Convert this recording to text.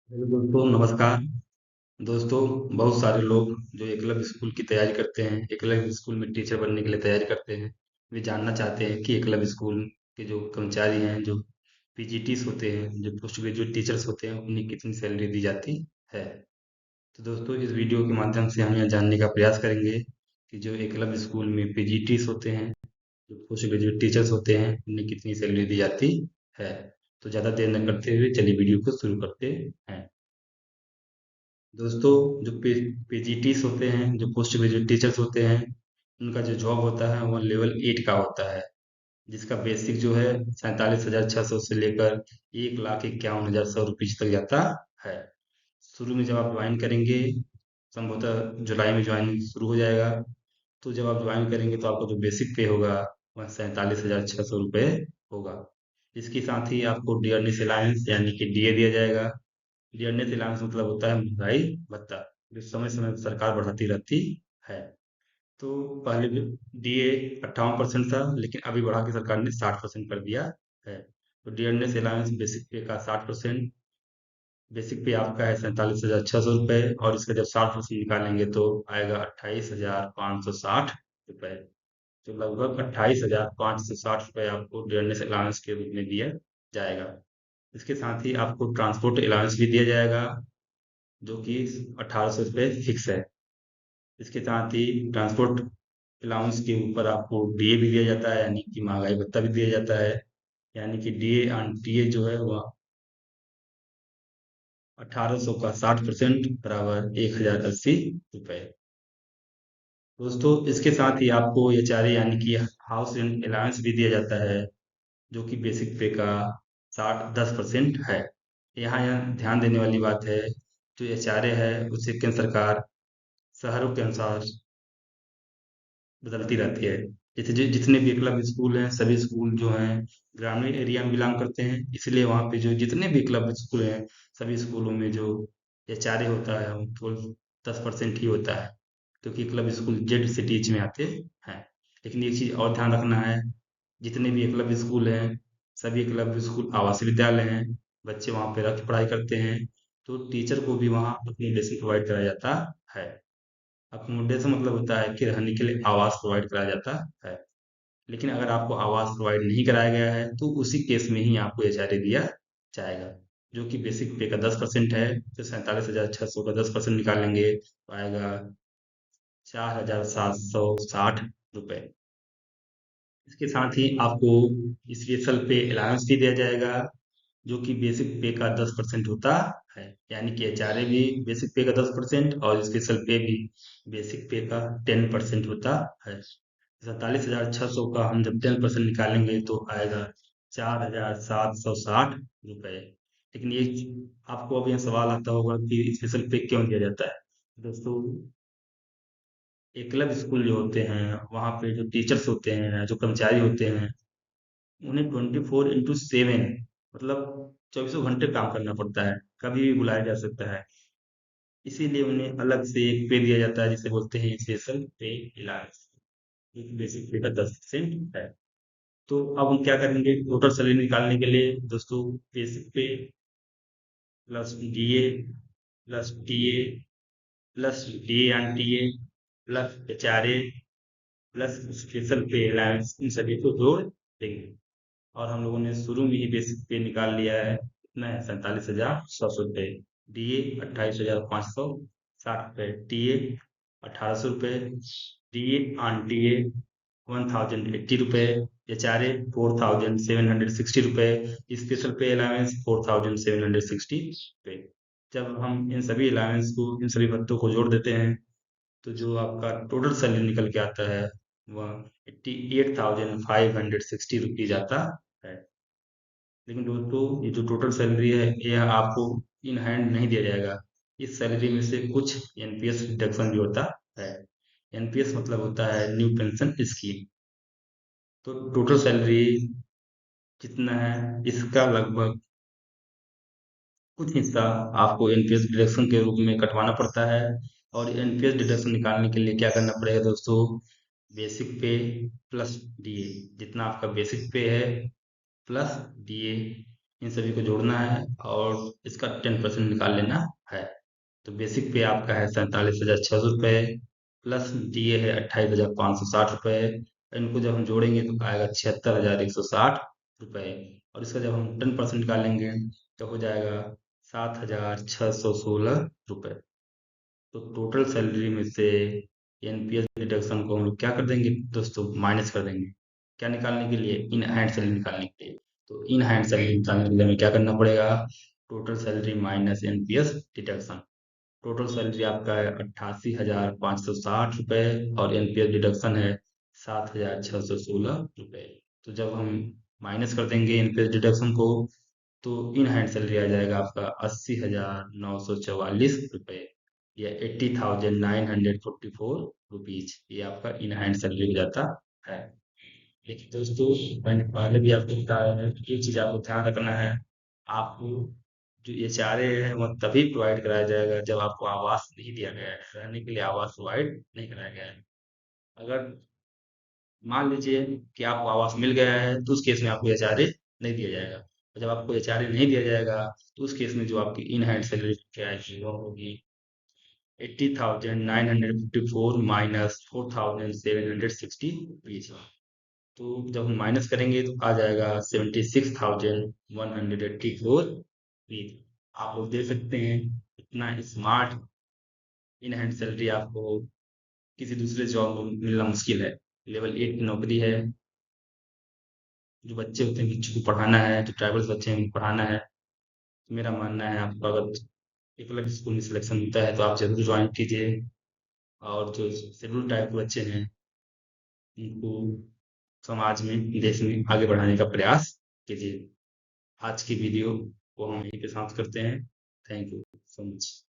Hello दोस्तों, नमस्कार। दोस्तों, बहुत सारे लोग जो एकलव्य स्कूल की तैयारी करते हैं, एकलव्य स्कूल में टीचर बनने के लिए तैयारी करते हैं, वे जानना चाहते हैं कि एकलव्य स्कूल के जो कर्मचारी हैं, जो पीजीटीस होते हैं, जो पोस्ट ग्रेजुएट टीचर्स होते हैं, उन्हें कितनी सैलरी दी जाती है। तो दोस्तों, इस वीडियो के माध्यम से हम यह जानने का प्रयास करेंगे कि जो एकलव्य स्कूल में पीजीटीस होते हैं, जो पोस्ट ग्रेजुएट टीचर्स होते हैं, उन्हें कितनी सैलरी दी जाती है। तो ज़्यादा देर न करते हुए चलिए वीडियो को शुरू करते हैं। दोस्तों, जो पीजीटीस होते हैं, जो पोस्ट ग्रेजुएट टीचर्स होते हैं, उनका जो जॉब होता है वो लेवल 8 का होता है, जिसका बेसिक जो है 47,600 से लेकर 1,51,100 रुपये तक जाता है। शुरू में जब आप ज्वाइन करेंगे, संभवतः जुलाई में ज्वाइनिंग शुरू हो जाएगा, तो जब आप ज्वाइन करेंगे तो आपका जो बेसिक पे होगा वह 47,600 रुपये होगा। इसके साथ ही आपको डियरनेस अलायंस यानी कि डीए दिया जाएगा। डियरनेस अलाउंस मतलब होता है महंगाई भत्ता, जो समय समय पर सरकार बढ़ाती रहती है। तो पहले डीए 58% था, लेकिन अभी बढ़ा के सरकार ने 60% कर दिया है। तो डियरनेस अलाउंस बेसिक पे का 60%। बेसिक पे आपका है 47,600 रुपये, और इसका जब 60% निकालेंगे तो आएगा 28,560 रुपये। तो लगभग 28,560 रुपये आपको डियरनेस अलाउंस के रूप में दिया जाएगा। इसके साथ ही आपको ट्रांसपोर्ट अलाउंस भी दिया जाएगा, जो कि 1,800 रुपये फिक्स है। इसके साथ ही ट्रांसपोर्ट अलाउंस के ऊपर आपको डीए भी दिया जाता है, यानी कि महंगाई भत्ता भी दिया जाता है। यानी कि डीए ऑन टीए जो है वह 1,800 का 60% बराबर 1,080 रुपये। दोस्तों, इसके साथ ही आपको एचआरए यानी कि हाउस रेंट अलाउंस भी दिया जाता है, जो कि बेसिक पे का 10% है। यहाँ यह ध्यान देने वाली बात है, जो एचआरए है उसे केंद्र सरकार शहरों के अनुसार बदलती रहती है। जैसे जितने भी एकलव्य स्कूल हैं, सभी स्कूल जो हैं ग्रामीण एरिया में बिलोंग करते हैं, इसलिए वहाँ पे जो जितने भी एकलव्य स्कूल हैं, सभी स्कूलों में जो एचआरए होता है वो केवल 10% ही होता है, क्योंकि एकलव्य स्कूल जेड सिटीज में आते हैं। लेकिन एक चीज़ और ध्यान रखना है, जितने भी एकलव्य स्कूल हैं, सभी एकलव्य स्कूल आवासीय विद्यालय हैं, बच्चे वहाँ पे रह के पढ़ाई करते हैं, तो टीचर को भी वहाँ अकोमोडेशन प्रोवाइड कराया जाता है। अकोमोडेशन मतलब होता है कि रहने के लिए आवास प्रोवाइड कराया जाता है। लेकिन अगर आपको आवास प्रोवाइड नहीं कराया गया है तो उसी केस में ही आपको एचआरए दिया जाएगा, जो कि बेसिक पे का 10% है। तो 47,600 का 10% निकालेंगे तो आएगा 4,760 रुपये। इसके साथ ही आपको स्पेशल पे अलाउंस भी दिया जाएगा, जो कि बेसिक पे का 10% होता है। यानी कि एचआरए भी बेसिक पे का 10% और स्पेशल पे भी बेसिक पे का 10% होता है। 47,600 का हम जब 10% निकालेंगे तो आएगा 4,760 रुपये। लेकिन ये आपको अब यह सवाल आता होगा कि स्पेशल पे क्यों दिया जाता है। दोस्तों, एकलव्य स्कूल जो होते हैं वहाँ पे जो टीचर्स होते हैं, जो कर्मचारी होते हैं, उन्हें 24x7 मतलब चौबीसों घंटे काम करना पड़ता है, कभी भी बुलाया जा सकता है। इसीलिए उन्हें अलग से एक पे दिया जाता है, जिसे बोलते हैं स्पेशल पे अलाउंस, बेसिक पे का 10% है। तो अब हम क्या करेंगे टोटल सैलरी निकालने के लिए। दोस्तों, बेसिक पे plus DA plus TA plus DA and TA plus HRA plus special पे अलाउंस, इन सभी को जोड़ देंगे। और हम लोगों ने शुरू में ही बेसिक पे निकाल लिया है, कितना है 47,600 रुपये। डीए 28,560 रुपये, टीए 1,800 रुपये, डीए ऑन टीए 1,080 रुपये, एचआरए 4,760 रुपये, स्पेशल पे अलाउंस 4,760 रुपये। जब हम इन सभी अलाउंस को, इन सभी भत्तों को जोड़ देते हैं, तो जो आपका टोटल सैलरी निकल के आता है वह 88,560 रुपीज आता है। लेकिन दोस्तों, ये जो टोटल सैलरी है यह आपको इन हैंड नहीं दिया जाएगा। इस सैलरी में से कुछ एनपीएस डिडक्शन भी होता है। एनपीएस मतलब होता है न्यू पेंशन स्कीम। तो टोटल सैलरी कितना है, इसका लगभग कुछ हिस्सा आपको एनपीएस डिडक्शन के रूप में कटवाना पड़ता है। और एनपीएस डिडक्शन निकालने के लिए क्या करना पड़ेगा दोस्तों, बेसिक पे प्लस डीए, जितना आपका बेसिक पे है प्लस डीए, इन सभी को जोड़ना है और इसका 10% निकाल लेना है। तो बेसिक पे आपका है 47,600 रुपये, प्लस डीए है 28,560 रुपये। इनको जब हम जोड़ेंगे तो आएगा 76,160 रुपये, और इसका जब हम 10% निकालेंगे तो हो जाएगा 7,616 रुपये। तो टोटल सैलरी में से एनपीएस डिडक्शन को हम लोग क्या कर देंगे दोस्तों, माइनस कर देंगे। क्या निकालने के लिए? इन हैंड सैलरी निकालने के लिए। तो इन हैंड सैलरी निकालने के लिए हमें क्या करना पड़ेगा? Total salary minus NPS deduction. Total salary आपका है 88,560 रुपये, और एनपीएस डिडक्शन है 7,616 रुपये। तो जब हम माइनस कर देंगे एनपीएस डिडक्शन को, तो इन हैंड सैलरी आ जाएगा आपका 80,944 रुपये, या 80,944 रुपीज। ये आपका इन हैंड सैलरी हो जाता है। लेकिन दोस्तों, मैंने पहले भी आपको बताया है कि ये चीज आपको ध्यान रखना है। आपको जो ये चारे है वो तभी प्रोवाइड कराया जाएगा जब आपको आवास नहीं दिया गया है, रहने के लिए आवास प्रोवाइड नहीं कराया गया है। अगर मान लीजिए कि आपको आवास मिल गया है, तो उस केस में आपको एचआरए नहीं दिया जाएगा। और जब आपको एचआरए नहीं दिया जाएगा, तो उस केस में जो आपकी इन हैंड सैलरी क्या है वो होगी 80,954 माइनस 4,760 रुपीज। तो जब हम माइनस करेंगे तो आ जाएगा 76,184 रुपीज। आप लोग देख सकते हैं, इतना स्मार्ट इन हैंड सैलरी आपको किसी दूसरे जॉब में मिलना मुश्किल है। लेवल 8 की नौकरी है। जो बच्चे होते हैं, बच्चों को पढ़ाना है, जो ट्राइबल्स बच्चे हैं उनको पढ़ाना है। तो मेरा मानना है, आपका अगर एकलव्य स्कूल में सिलेक्शन होता है तो आप जरूर ज्वाइन कीजिए। और जो शेड्यूल टाइप के बच्चे हैं उनको समाज में, देश में आगे बढ़ाने का प्रयास कीजिए। आज की वीडियो को हम यहीं पे समाप्त करते हैं। Thank you so much.